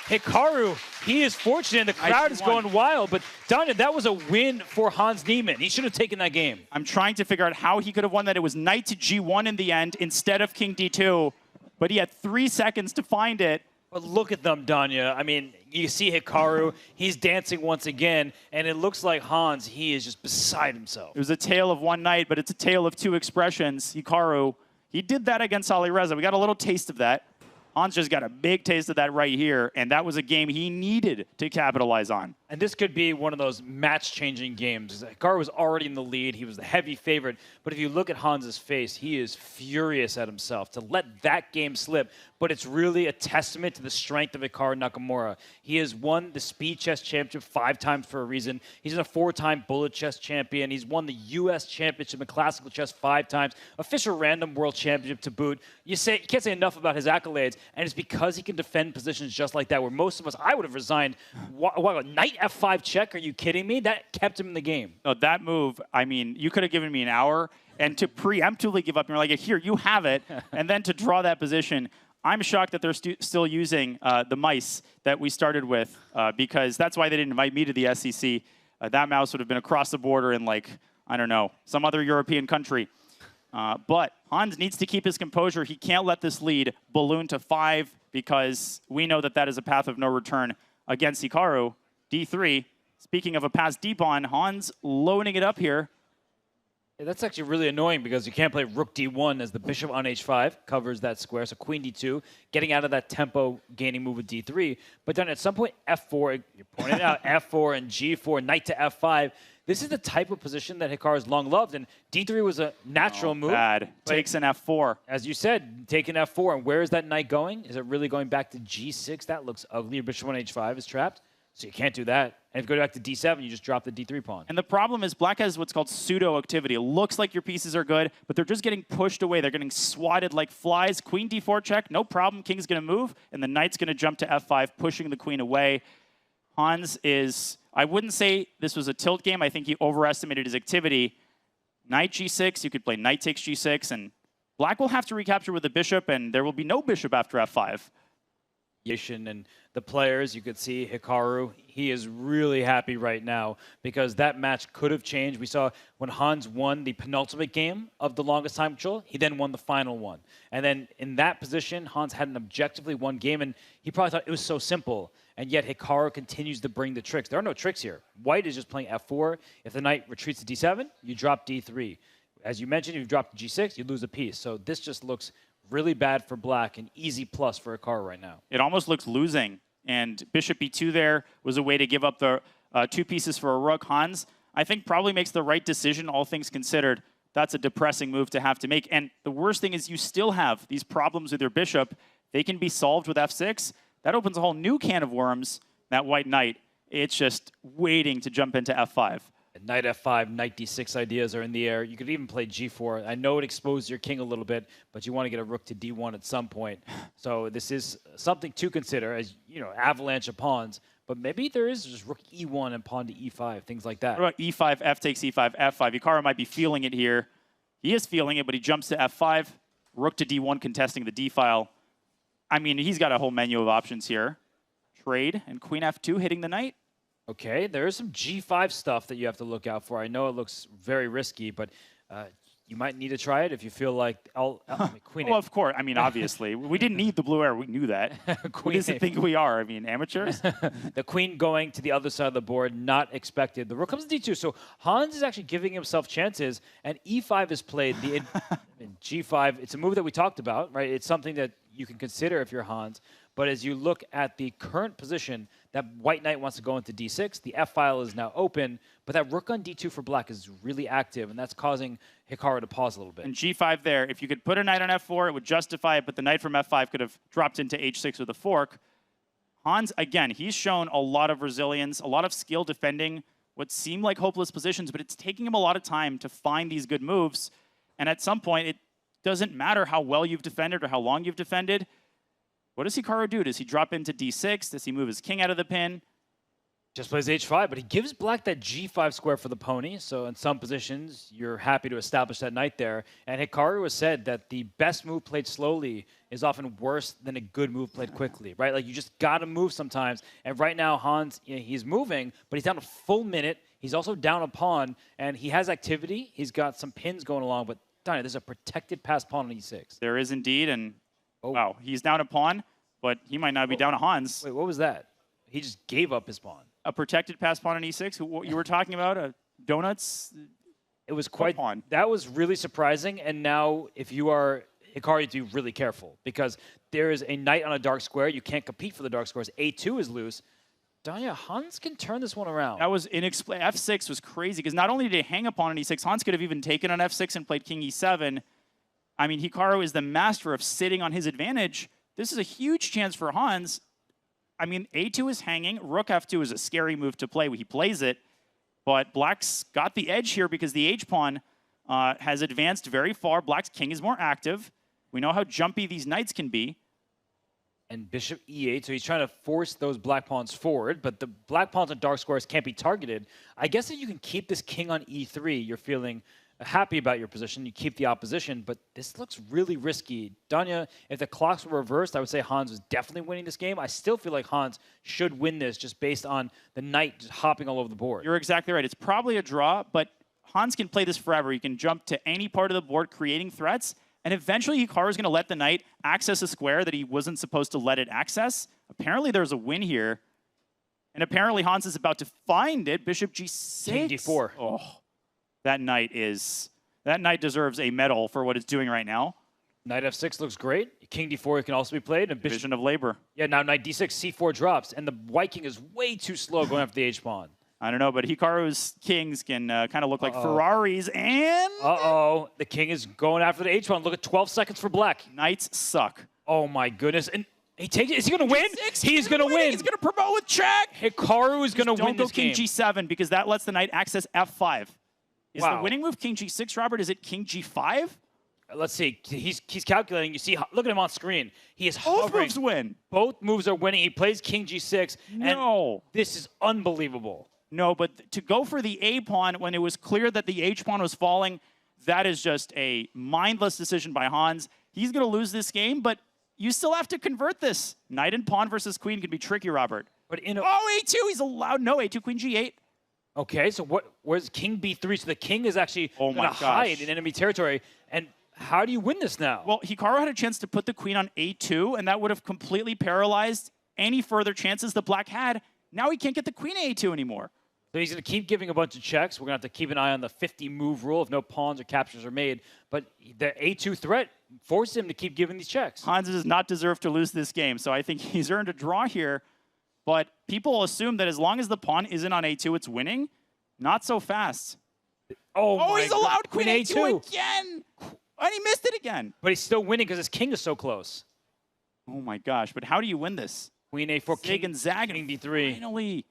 Hikaru, he is fortunate. The crowd is going wild. But, Danya, that was a win for Hans Niemann. He should have taken that game. I'm trying to figure out how he could have won that. It was knight to G1 in the end instead of king D2. But he had 3 seconds to find it. But look at them, Danya. I mean, you see Hikaru. He's dancing once again. And it looks like Hans, he is just beside himself. It was a tale of one night, but it's a tale of 2 expressions. Hikaru, he did that against Alireza. We got a little taste of that. Hans just got a big taste of that right here, and that was a game he needed to capitalize on. And this could be one of those match-changing games. Hikaru was already in the lead. He was the heavy favorite. But if you look at Hans's face, he is furious at himself to let that game slip. But it's really a testament to the strength of Hikaru Nakamura. He has won the Speed Chess Championship 5 times for a reason. He's a 4-time Bullet Chess champion. He's won the U.S. Championship in Classical Chess 5 times. Official Random World Championship to boot. You can't say enough about his accolades, and it's because he can defend positions just like that, where most of us, I would have resigned. What, knight F5 check? Are you kidding me? That kept him in the game. No, that move, I mean, you could have given me an hour, and to preemptively give up, and you're like, here, you have it, and then to draw that position. I'm shocked that they're still using the mice that we started with, because that's why they didn't invite me to the SEC. That mouse would have been across the border in, like, I don't know, some other European country. But Hans needs to keep his composure. He can't let this lead balloon to 5, because we know that that is a path of no return against Hikaru. D3. Speaking of a pass deep on, Hans loading it up here. Yeah, that's actually really annoying because you can't play rook d1 as the bishop on h5 covers that square. So queen d2, getting out of that tempo, gaining move with d3. But then at some point, f4, you're pointing out f4 and g4, knight to f5. This is the type of position that Hikaru has long loved, and d3 was a natural move. Bad. Takes an f4. As you said, taking f4, and where is that knight going? Is it really going back to g6? That looks ugly. Your bishop on h5 is trapped. So you can't do that. And if you go back to d7, you just drop the d3 pawn. And the problem is black has what's called pseudo-activity. It looks like your pieces are good, but they're just getting pushed away. They're getting swatted like flies. Queen d4 check, no problem. King's going to move, and the knight's going to jump to f5, pushing the queen away. Hans is, I wouldn't say this was a tilt game. I think he overestimated his activity. Knight g6, you could play knight takes g6, and black will have to recapture with the bishop, and there will be no bishop after f5. And the players, you could see Hikaru, he is really happy right now because that match could have changed. We saw when Hans won the penultimate game of the longest time control, he then won the final one. And then in that position, Hans had an objectively won game, and he probably thought it was so simple. And yet Hikaru continues to bring the tricks. There are no tricks here. White is just playing f4. If the knight retreats to d7, you drop d3. As you mentioned, if you drop to g6, you lose a piece. So this just looks really bad for black, an easy plus for Hikaru right now. It almost looks losing, and bishop e2 there was a way to give up the 2 pieces for a rook. Hans, I think, probably makes the right decision, all things considered. That's a depressing move to have to make. And the worst thing is you still have these problems with your bishop. They can be solved with f6. That opens a whole new can of worms, that white knight. It's just waiting to jump into f5. Knight f5, knight d6 ideas are in the air. You could even play g4. I know it exposes your king a little bit, but you want to get a rook to d1 at some point. So this is something to consider as, you know, avalanche of pawns. But maybe there is just rook e1 and pawn to e5, things like that. What about e5, f takes e5, f5? Hikaru might be feeling it here. He is feeling it, but he jumps to f5. Rook to d1 contesting the d file. I mean, he's got a whole menu of options here. Trade and queen f2 hitting the knight. Okay, there is some g5 stuff that you have to look out for. I know it looks very risky, but you might need to try it if you feel like queen. Well, of course. I mean, obviously. We didn't need the blue air. We knew that. Who does it think we are? I mean, amateurs? The queen going to the other side of the board, not expected. The rook comes to d2. So Hans is actually giving himself chances, and e5 is played. G5, it's a move that we talked about, right? It's something that you can consider if you're Hans. But as you look at the current position, that white knight wants to go into d6. The f-file is now open, but that rook on d2 for black is really active, and that's causing Hikaru to pause a little bit. And g5 there, if you could put a knight on f4, it would justify it, but the knight from f5 could have dropped into h6 with a fork. Hans, again, he's shown a lot of resilience, a lot of skill defending what seem like hopeless positions, but it's taking him a lot of time to find these good moves. And at some point, it doesn't matter how well you've defended or how long you've defended. What does Hikaru do? Does he drop into d6? Does he move his king out of the pin? Just plays h5, but he gives black that g5 square for the pony. So in some positions, you're happy to establish that knight there. And Hikaru has said that the best move played slowly is often worse than a good move played quickly, right? Like you just got to move sometimes. And right now, Hans, he's moving, but he's down a full minute. He's also down a pawn, and he has activity. He's got some pins going along, but Danya, there's a protected passed pawn on e6. There is indeed, and wow, he's down a pawn, but he might not be down a Hans. Wait, what was that? He just gave up his pawn. A protected pass pawn on e6. Who you were talking about? Donuts. It was quite. Pawn. That was really surprising. And now, if you are Hikaru, you have to be really careful because there is a knight on a dark square. You can't compete for the dark squares. A2 is loose. Danya, Hans can turn this one around. That was inexplicable. F6 was crazy because not only did he hang a pawn on e6, Hans could have even taken on f6 and played king e7. I mean, Hikaru is the master of sitting on his advantage. This is a huge chance for Hans. I mean, a2 is hanging. Rook f2 is a scary move to play. He plays it, but Black's got the edge here because the h-pawn has advanced very far. Black's king is more active. We know how jumpy these knights can be. And bishop e8, so he's trying to force those black pawns forward, but the black pawns on dark squares can't be targeted. I guess if you can keep this king on e3, you're feeling happy about your position. You keep the opposition, but this looks really risky. Danya, if the clocks were reversed, I would say Hans was definitely winning this game. I still feel like Hans should win this just based on the knight just hopping all over the board. You're exactly right. It's probably a draw, but Hans can play this forever. He can jump to any part of the board, creating threats, and eventually Hikaru is going to let the knight access a square that he wasn't supposed to let it access. Apparently there's a win here, and apparently Hans is about to find it. Bishop g6. King d4. Oh. That knight deserves a medal for what it's doing right now. Knight f6 looks great. King d4 can also be played. And Division of labor. Yeah, now knight d6, c4 drops, and the white king is way too slow going after the h-pawn. I don't know, but Hikaru's kings can kind of look like Ferraris, and... Uh-oh, the king is going after the h-pawn. Look at 12 seconds for black. Knights suck. Oh my goodness, and he takes it. Is he going to win? He's going to win. He's going to promote with check. Hikaru is going to win this game. Don't go king g7 because that lets the knight access f5. Is wow. the winning move king g6, Robert? Is it king g5? Let's see. He's calculating. You see, look at him on screen. He is Both hovering. moves win. Both moves are winning. He plays king g6. No. And this is unbelievable. No, but to go for the a pawn when it was clear that the h pawn was falling, that is just a mindless decision by Hans. He's going to lose this game, but you still have to convert this. Knight and pawn versus queen can be tricky, Robert. But in a2, he's allowed. No, a2, queen g8. Okay, so where's king b3? So the king is actually going to hide in enemy territory. And how do you win this now? Well, Hikaru had a chance to put the queen on a2, and that would have completely paralyzed any further chances the black had. Now he can't get the queen a2 anymore. So he's going to keep giving a bunch of checks. We're going to have to keep an eye on the 50-move rule if no pawns or captures are made. But the a2 threat forces him to keep giving these checks. Hans does not deserve to lose this game, so I think he's earned a draw here. But people assume that as long as the pawn isn't on a2, it's winning. Not so fast. Oh he's allowed queen a2 again. And he missed it again. But he's still winning because his king is so close. Oh, my gosh. But how do you win this? Queen a4, king Gonzaga, king d3. Finally.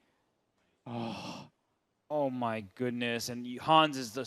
Oh, my goodness. And Hans is the